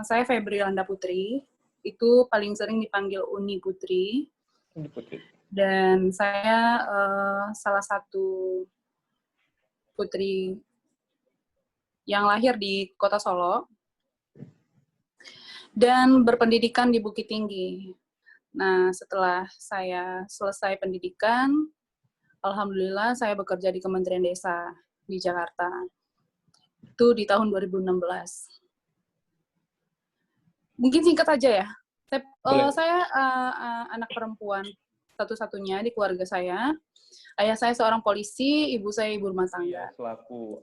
Saya Febrianda Putri, itu paling sering dipanggil Uni Putri. Uni Putri. Dan saya salah satu putri yang lahir di Kota Solo dan berpendidikan di Bukit Tinggi. Nah, setelah saya selesai pendidikan, alhamdulillah saya bekerja di Kementerian Desa di Jakarta. Itu di tahun 2016. Mungkin singkat aja ya. Saya anak perempuan satu-satunya di keluarga saya. Ayah saya seorang polisi, ibu saya ibu rumah tangga. Selaku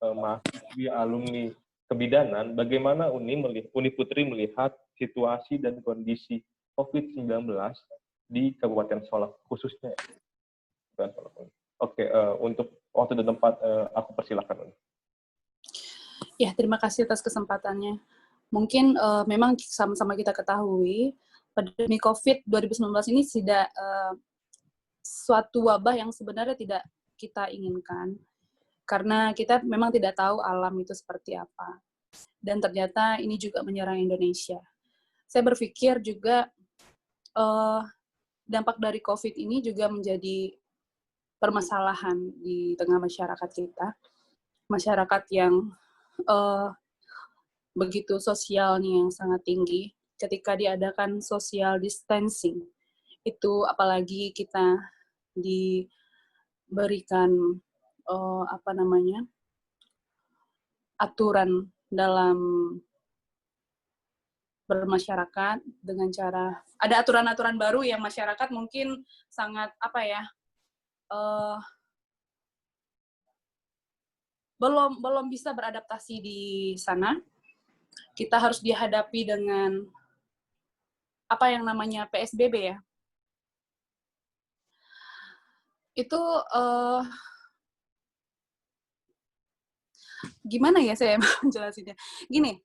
mahasiswi alumni kebidanan, bagaimana Uni Putri melihat situasi dan kondisi COVID-19 di Kabupaten Solok khususnya? Oke, untuk waktu dan tempat aku persilakan. Ya, terima kasih atas kesempatannya. Mungkin memang sama-sama kita ketahui, pandemi COVID 2019 ini tidak suatu wabah yang sebenarnya tidak kita inginkan. Karena kita memang tidak tahu alam itu seperti apa. Dan ternyata ini juga menyerang Indonesia. Saya berpikir juga dampak dari COVID ini juga menjadi permasalahan di tengah masyarakat kita. Masyarakat yang begitu sosialnya yang sangat tinggi, ketika diadakan social distancing, itu apalagi kita diberikan aturan dalam bermasyarakat dengan cara ada aturan-aturan baru yang masyarakat mungkin sangat belum bisa beradaptasi di sana. Kita harus dihadapi dengan apa yang namanya PSBB ya. Itu gimana ya saya menjelasinnya? Gini,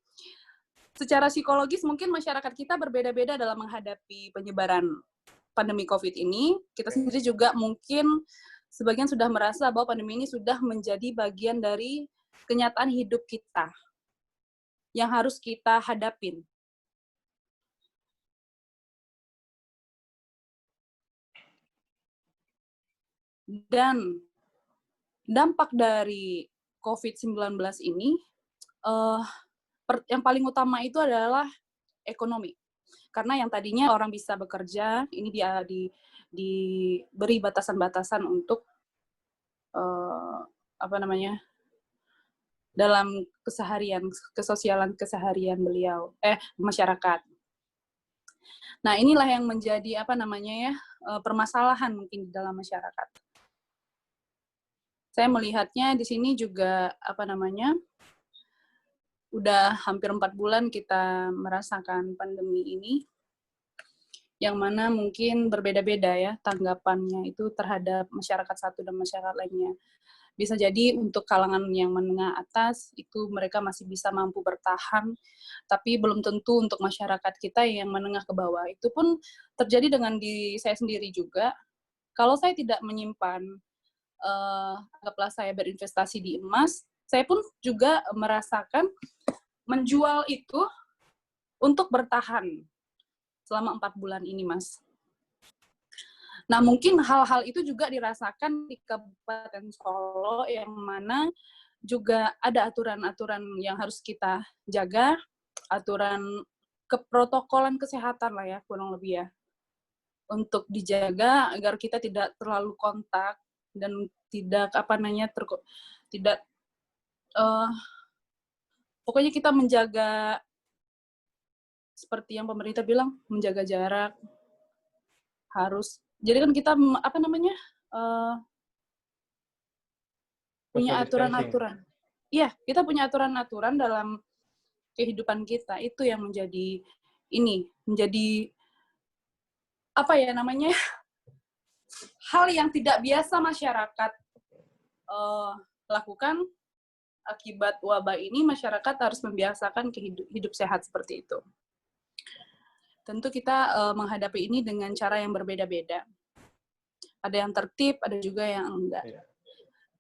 secara psikologis mungkin masyarakat kita berbeda-beda dalam menghadapi penyebaran pandemi COVID ini. Kita sendiri juga mungkin sebagian sudah merasa bahwa pandemi ini sudah menjadi bagian dari kenyataan hidup kita yang harus kita hadapin. Dan dampak dari COVID-19 ini, yang paling utama itu adalah ekonomi. Karena yang tadinya orang bisa bekerja, ini diberi batasan-batasan untuk dalam kesosialan keseharian masyarakat. Nah, inilah yang menjadi permasalahan mungkin di dalam masyarakat. Saya melihatnya di sini juga udah hampir 4 bulan kita merasakan pandemi ini, yang mana mungkin berbeda-beda ya tanggapannya itu terhadap masyarakat satu dan masyarakat lainnya. Bisa jadi untuk kalangan yang menengah atas itu mereka masih bisa mampu bertahan, tapi belum tentu untuk masyarakat kita yang menengah ke bawah. Itu pun terjadi dengan diri saya sendiri juga. Kalau saya tidak menyimpan, anggaplah saya berinvestasi di emas, saya pun juga merasakan menjual itu untuk bertahan selama 4 bulan ini, Mas. Nah, mungkin hal-hal itu juga dirasakan di Kabupaten Solo, yang mana juga ada aturan-aturan yang harus kita jaga, aturan keprotokolan kesehatan lah ya, kurang lebih ya, untuk dijaga agar kita tidak terlalu kontak dan tidak pokoknya kita menjaga seperti yang pemerintah bilang, menjaga jarak harus. Jadi kan kita punya aturan-aturan. Iya, kita punya aturan-aturan dalam kehidupan kita. Itu yang menjadi hal yang tidak biasa masyarakat lakukan. Akibat wabah ini, masyarakat harus membiasakan hidup sehat seperti itu. Tentu kita menghadapi ini dengan cara yang berbeda-beda. Ada yang tertib, ada juga yang enggak.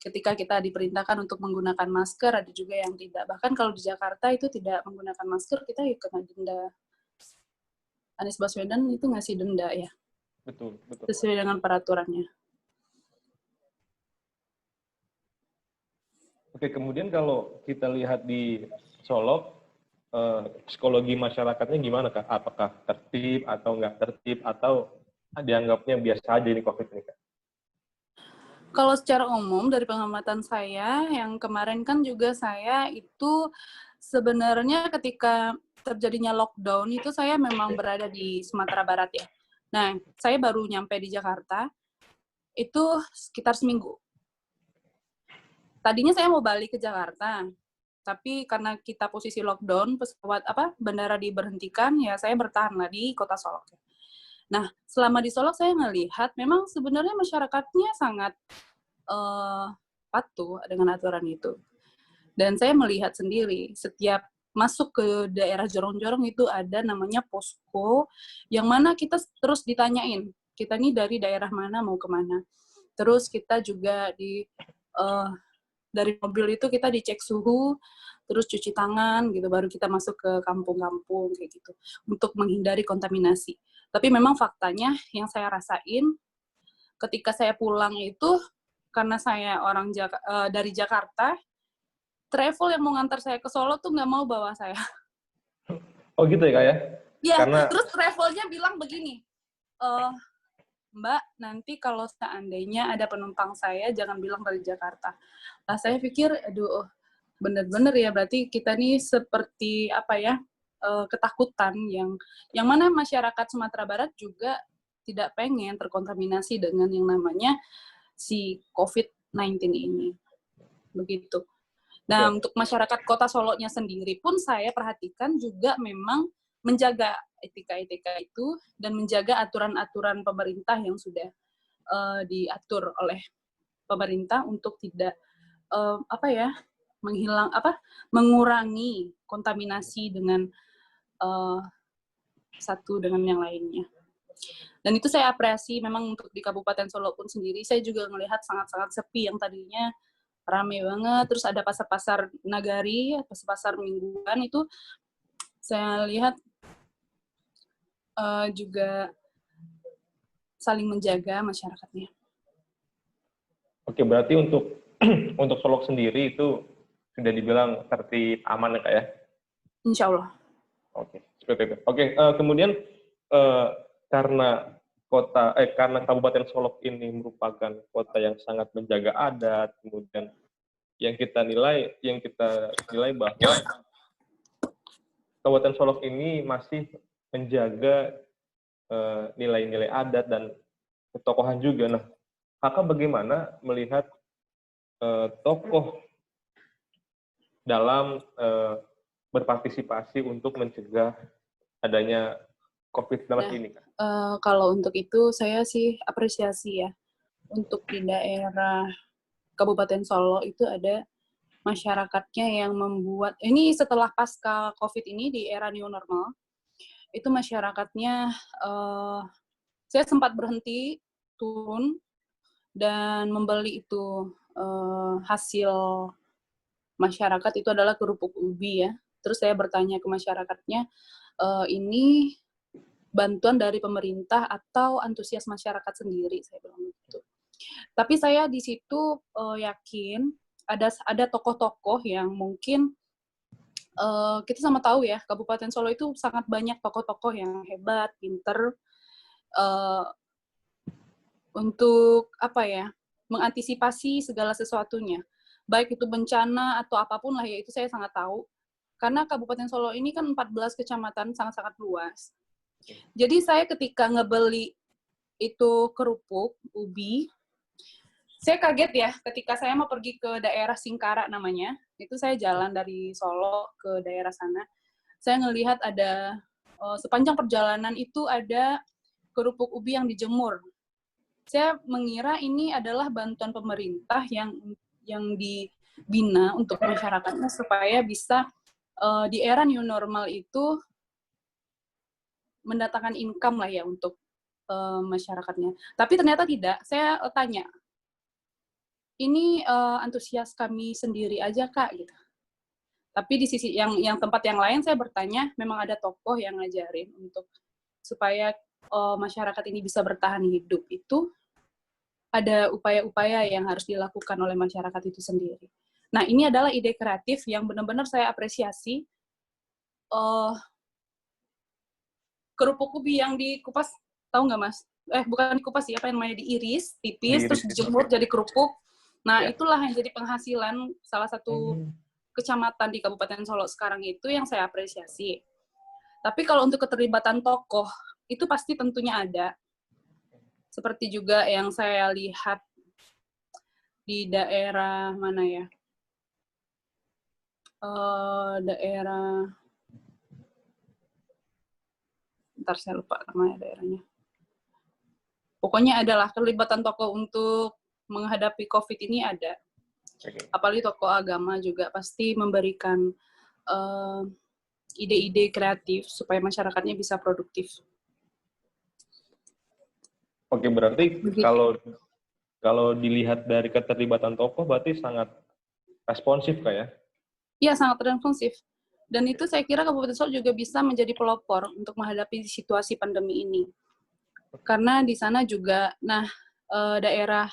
ketika kita diperintahkan untuk menggunakan masker, ada juga yang tidak. Bahkan kalau di Jakarta itu tidak menggunakan masker, kita ya kena denda. Anies Baswedan itu ngasih denda ya, Betul, betul. sesuai dengan peraturannya. Oke, kemudian kalau kita lihat di Solok, psikologi masyarakatnya gimana, Kak? Apakah tertib atau nggak tertib, atau dianggapnya biasa aja ini COVID ini, Kak? Kalau secara umum dari pengamatan saya, yang kemarin kan juga saya itu sebenarnya ketika terjadinya lockdown itu saya memang berada di Sumatera Barat ya. Nah, saya baru nyampe di Jakarta itu sekitar seminggu. Tadinya saya mau balik ke Jakarta, tapi karena kita posisi lockdown, pesawat bandara diberhentikan, ya saya bertahan lah di kota Solok. Nah, selama di Solok saya ngelihat memang sebenarnya masyarakatnya sangat patuh dengan aturan itu. Dan saya melihat sendiri, setiap masuk ke daerah jorong-jorong itu ada namanya posko, yang mana kita terus ditanyain, kita ini dari daerah mana, mau kemana. Terus kita juga dari mobil itu kita dicek suhu, terus cuci tangan, gitu, baru kita masuk ke kampung-kampung, kayak gitu, untuk menghindari kontaminasi. Tapi memang faktanya yang saya rasain, ketika saya pulang itu, karena saya orang dari Jakarta, travel yang mau ngantar saya ke Solo tuh nggak mau bawa saya. Oh gitu ya, Kak ya? Iya, Karena terus travelnya bilang begini, Mbak, nanti kalau seandainya ada penumpang saya, jangan bilang dari Jakarta. Nah, saya pikir, aduh, bener-bener ya, berarti kita nih seperti ketakutan yang mana masyarakat Sumatera Barat juga tidak pengen terkontaminasi dengan yang namanya si COVID-19 ini. Begitu. Nah, untuk masyarakat kota Solonya sendiri pun saya perhatikan juga memang menjaga etika-etika itu dan menjaga aturan-aturan pemerintah yang sudah diatur oleh pemerintah untuk tidak mengurangi kontaminasi dengan satu dengan yang lainnya. Dan itu saya apresiasi memang untuk di Kabupaten Solo pun sendiri, saya juga melihat sangat-sangat sepi yang tadinya rame banget, terus ada pasar-pasar nagari, pasar-pasar mingguan itu saya lihat juga saling menjaga masyarakatnya. Oke, berarti untuk untuk Solok sendiri itu sudah dibilang tertib, aman ya, Kak ya? Insya Allah. Oke, seperti itu. Oke, kemudian karena karena Kabupaten Solok ini merupakan kota yang sangat menjaga adat, kemudian yang kita nilai bahwa Kabupaten Solok ini masih menjaga nilai-nilai adat dan ketokohan juga. Nah, Kakak bagaimana melihat tokoh dalam berpartisipasi untuk mencegah adanya COVID-19 ini, Kak? Kalau untuk itu saya sih apresiasi ya. Untuk di daerah Kabupaten Solo itu ada masyarakatnya yang membuat, ini setelah pasca COVID ini di era new normal, itu masyarakatnya, saya sempat berhenti, turun, dan membeli itu hasil masyarakat itu adalah kerupuk ubi ya. Terus saya bertanya ke masyarakatnya, ini bantuan dari pemerintah atau antusias masyarakat sendiri, saya bilang begitu. Tapi saya di situ yakin ada tokoh-tokoh yang mungkin kita sama tahu ya, Kabupaten Solo itu sangat banyak tokoh-tokoh yang hebat, pinter, untuk mengantisipasi segala sesuatunya. Baik itu bencana atau apapun lah ya, itu saya sangat tahu. Karena Kabupaten Solo ini kan 14 kecamatan, sangat-sangat luas. Jadi saya ketika ngebeli itu kerupuk ubi, saya kaget ya ketika saya mau pergi ke daerah Singkara namanya. Itu saya jalan dari Solo ke daerah sana. Saya ngelihat ada sepanjang perjalanan itu ada kerupuk ubi yang dijemur. Saya mengira ini adalah bantuan pemerintah yang dibina untuk masyarakatnya supaya bisa di era new normal itu mendatangkan income lah ya untuk masyarakatnya. Tapi ternyata tidak. Saya tanya, ini antusias kami sendiri aja Kak gitu. Tapi di sisi yang tempat yang lain saya bertanya, memang ada tokoh yang ngajarin untuk supaya masyarakat ini bisa bertahan hidup itu ada upaya-upaya yang harus dilakukan oleh masyarakat itu sendiri. Nah, ini adalah ide kreatif yang benar-benar saya apresiasi. Kerupuk ubi yang dikupas, tahu nggak Mas? Bukan dikupas sih, apa yang namanya diiris, tipis, terus dijemur jadi kerupuk. Nah, itulah yang jadi penghasilan salah satu kecamatan di Kabupaten Solo sekarang itu yang saya apresiasi. Tapi kalau untuk keterlibatan tokoh, itu pasti tentunya ada. Seperti juga yang saya lihat di daerah mana ya? Ntar saya lupa namanya daerahnya. Pokoknya adalah keterlibatan tokoh untuk menghadapi COVID ini ada. Apalagi tokoh agama juga pasti memberikan ide-ide kreatif supaya masyarakatnya bisa produktif. Oke, berarti kalau dilihat dari keterlibatan tokoh berarti sangat responsif Kak ya? Iya, sangat responsif. Dan itu saya kira Kabupaten Solo juga bisa menjadi pelopor untuk menghadapi situasi pandemi ini. Karena di sana juga, daerah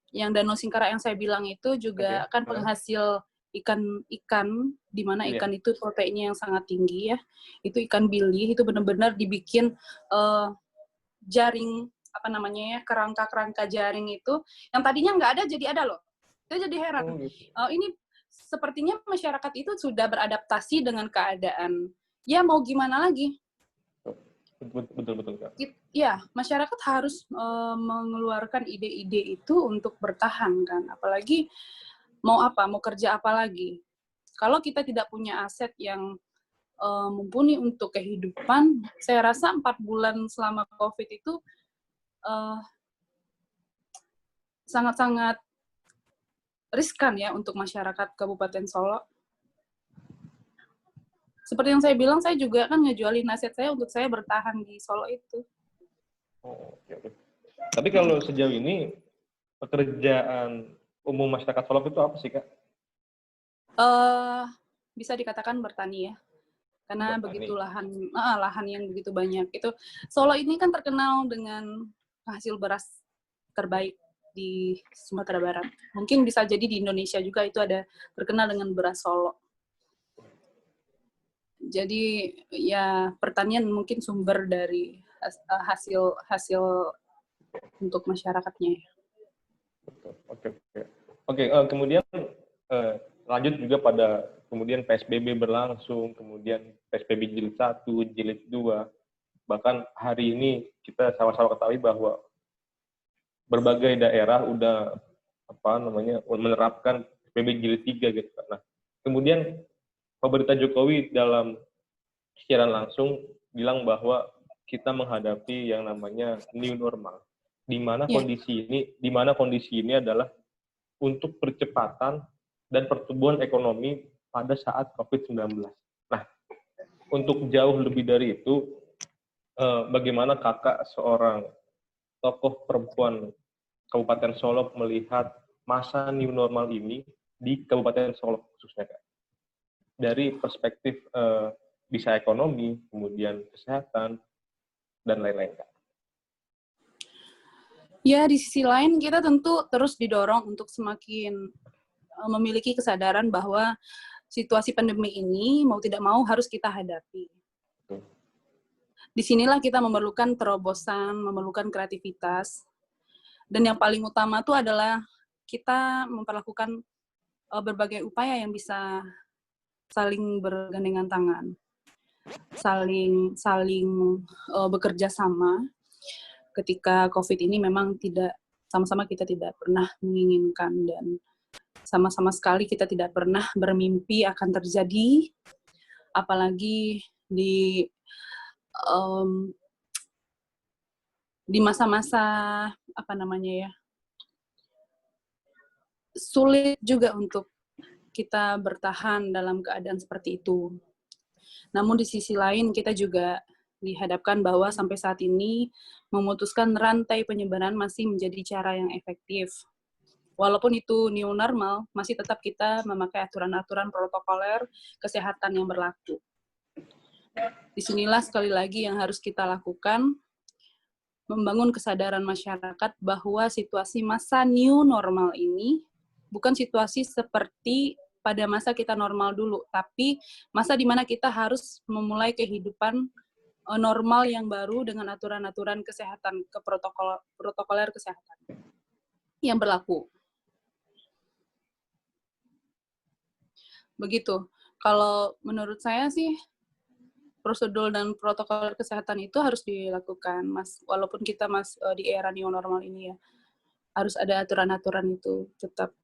yang Danau Singkarak yang saya bilang itu juga kan penghasil ikan, di mana ikan itu proteinnya yang sangat tinggi ya. Itu ikan bili, itu benar-benar dibikin jaring, kerangka-kerangka jaring itu, yang tadinya nggak ada jadi ada loh. Saya jadi heran. Ini sepertinya masyarakat itu sudah beradaptasi dengan keadaan. Ya mau gimana lagi? Betul Kak. Ya, masyarakat harus mengeluarkan ide-ide itu untuk bertahan kan. Apalagi mau kerja apa lagi. Kalau kita tidak punya aset yang mumpuni untuk kehidupan, saya rasa 4 bulan selama COVID itu sangat-sangat riskan ya untuk masyarakat Kabupaten Solo. Seperti yang saya bilang, saya juga kan ngejualin aset saya untuk saya bertahan di Solo itu. Oke. Tapi kalau sejauh ini, pekerjaan umum masyarakat Solo itu apa sih, Kak? Bisa dikatakan bertani ya. Karena begitu lahan yang begitu banyak. Itu Solo ini kan terkenal dengan hasil beras terbaik di Sumatera Barat. Mungkin bisa jadi di Indonesia juga itu ada terkenal dengan beras Solo. Jadi ya pertanian mungkin sumber dari hasil untuk masyarakatnya. Oke. Kemudian lanjut juga pada kemudian PSBB berlangsung, kemudian PSBB jilid 1, jilid 2, bahkan hari ini kita sama-sama ketahui bahwa berbagai daerah udah menerapkan PSBB jilid 3 gitu. Nah, kemudian pemerintah Jokowi dalam siaran langsung bilang bahwa kita menghadapi yang namanya new normal, di mana kondisi ini adalah untuk percepatan dan pertumbuhan ekonomi pada saat COVID-19. Nah, untuk jauh lebih dari itu, bagaimana Kakak seorang tokoh perempuan Kabupaten Solo melihat masa new normal ini di Kabupaten Solo khususnya, Kak? Dari perspektif bisa ekonomi, kemudian kesehatan, dan lain-lain, Kak. Ya, di sisi lain kita tentu terus didorong untuk semakin memiliki kesadaran bahwa situasi pandemi ini mau tidak mau harus kita hadapi. Disinilah kita memerlukan terobosan, memerlukan kreativitas, dan yang paling utama itu adalah kita memperlakukan berbagai upaya yang bisa saling bergandengan tangan, saling bekerja sama. Ketika COVID ini memang sama-sama kita tidak pernah menginginkan dan sama-sama sekali kita tidak pernah bermimpi akan terjadi, apalagi di masa-masa sulit juga untuk kita bertahan dalam keadaan seperti itu. Namun di sisi lain kita juga dihadapkan bahwa sampai saat ini memutuskan rantai penyebaran masih menjadi cara yang efektif. walaupun itu new normal, masih tetap kita memakai aturan-aturan protokoler kesehatan yang berlaku. Disinilah sekali lagi yang harus kita lakukan, membangun kesadaran masyarakat bahwa situasi masa new normal ini bukan situasi seperti pada masa kita normal dulu, tapi masa di mana kita harus memulai kehidupan normal yang baru dengan aturan-aturan kesehatan, protokoler kesehatan yang berlaku. Begitu. Kalau menurut saya sih, prosedur dan protokol kesehatan itu harus dilakukan, Mas. Walaupun kita di era new normal ini ya, harus ada aturan-aturan itu tetap.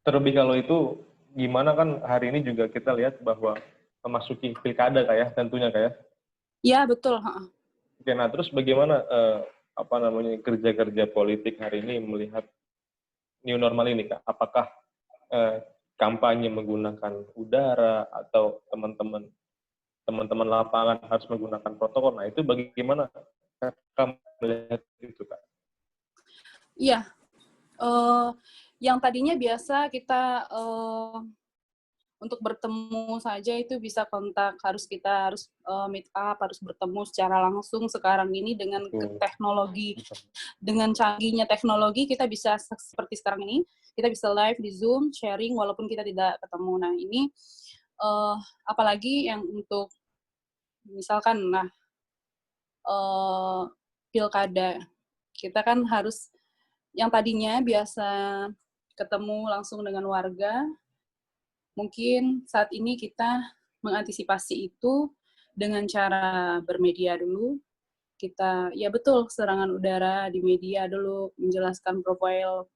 Terlebih kalau itu, gimana kan hari ini juga kita lihat bahwa memasuki pilkada kayak tentunya kayak. Ya betul. Oke, nah terus bagaimana kerja-kerja politik hari ini melihat new normal ini, Kak? Apakah kampanye menggunakan udara atau teman-teman lapangan harus menggunakan protokol? Nah, itu bagaimana Kak melihat itu, Kak? Iya. Yang tadinya biasa kita untuk bertemu saja itu bisa kontak, kita harus meet up, harus bertemu secara langsung. Sekarang ini dengan teknologi, dengan canggihnya teknologi, kita bisa seperti sekarang ini, kita bisa live di Zoom, sharing walaupun kita tidak ketemu. Nah ini apalagi yang untuk misalkan, pilkada, kita kan harus yang tadinya biasa ketemu langsung dengan warga, mungkin saat ini kita mengantisipasi itu dengan cara bermedia dulu. Kita, ya betul, serangan udara di media dulu, menjelaskan profil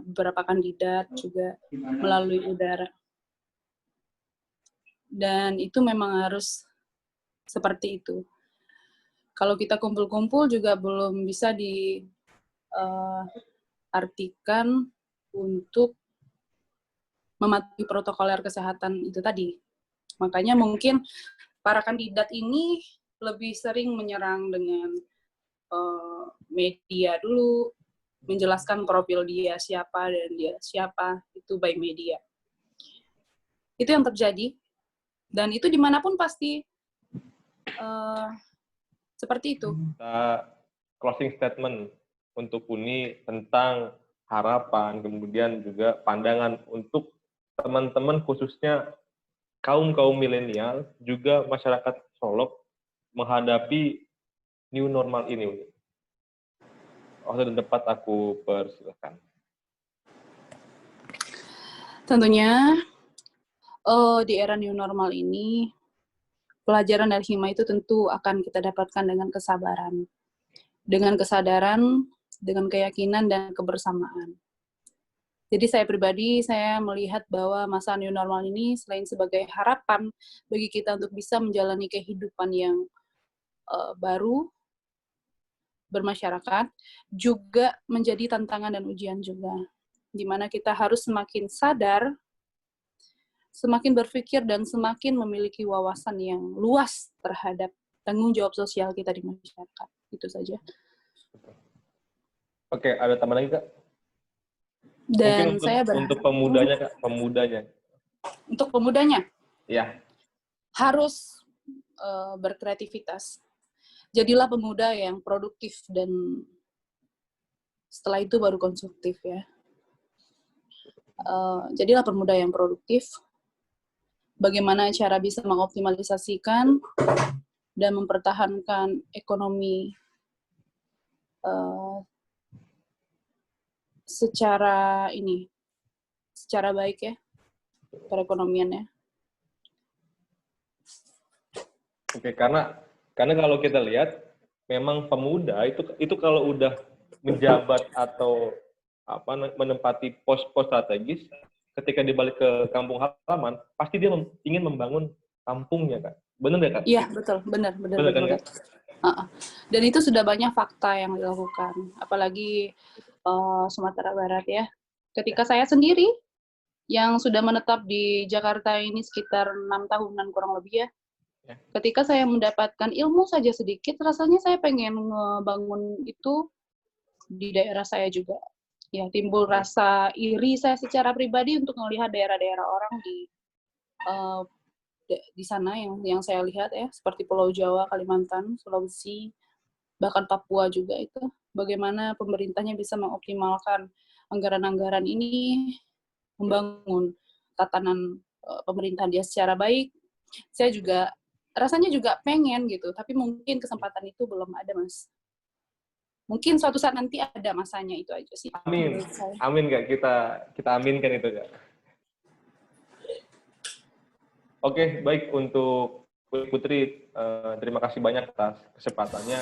beberapa kandidat juga melalui udara. Dan itu memang harus seperti itu. Kalau kita kumpul-kumpul juga belum bisa diartikan untuk mematuhi protokoler kesehatan itu tadi. Makanya mungkin para kandidat ini lebih sering menyerang dengan media dulu, menjelaskan profil dia siapa dan dia siapa, itu by media. Itu yang terjadi. Dan itu dimanapun pasti seperti itu. Closing statement untuk Uni tentang harapan, kemudian juga pandangan untuk teman-teman khususnya kaum milenial, juga masyarakat Solok menghadapi new normal ini, Uni. Waktu dan tempat aku persilakan. Tentunya di era new normal ini, pelajaran dari hima itu tentu akan kita dapatkan dengan kesabaran, dengan kesadaran, dengan keyakinan dan kebersamaan. Jadi saya pribadi, saya melihat bahwa masa new normal ini selain sebagai harapan bagi kita untuk bisa menjalani kehidupan yang baru, bermasyarakat, juga menjadi tantangan dan ujian juga. Di mana kita harus semakin sadar, semakin berpikir, dan semakin memiliki wawasan yang luas terhadap tanggung jawab sosial kita di masyarakat. Itu saja. Oke, ada tambah lagi, Kak? Dan mungkin untuk pemudanya, Kak, pemudanya. Untuk pemudanya? Ya. Harus berkreativitas. Jadilah pemuda yang produktif dan setelah itu baru konstruktif ya. Jadilah pemuda yang produktif. Bagaimana cara bisa mengoptimalisasikan dan mempertahankan ekonomi secara baik ya, perekonomiannya. Oke, karena kalau kita lihat memang pemuda itu kalau udah menjabat atau menempati pos-pos strategis, ketika dibalik ke kampung halaman, pasti dia ingin membangun kampungnya, Kak. Benar nggak, Kak? Iya, betul. Benar. Kan, Kak? Dan itu sudah banyak fakta yang dilakukan. Apalagi Sumatera Barat ya. Ketika saya sendiri, yang sudah menetap di Jakarta ini sekitar 6 tahunan kurang lebih ya, Ya. Ketika saya mendapatkan ilmu saja sedikit, rasanya saya pengen ngebangun itu di daerah saya juga. Ya, timbul rasa iri saya secara pribadi untuk melihat daerah-daerah orang di sana yang saya lihat ya, seperti Pulau Jawa, Kalimantan, Sulawesi, bahkan Papua juga itu. Bagaimana pemerintahnya bisa mengoptimalkan anggaran-anggaran ini, membangun tatanan pemerintahan dia secara baik. Saya juga rasanya juga pengen gitu, tapi mungkin kesempatan itu belum ada, Mas. Mungkin suatu saat nanti ada masanya, itu aja sih. Amin. Amin Kak, kita aminkan itu Kak. Oke, baik untuk Putri, terima kasih banyak atas kesempatannya.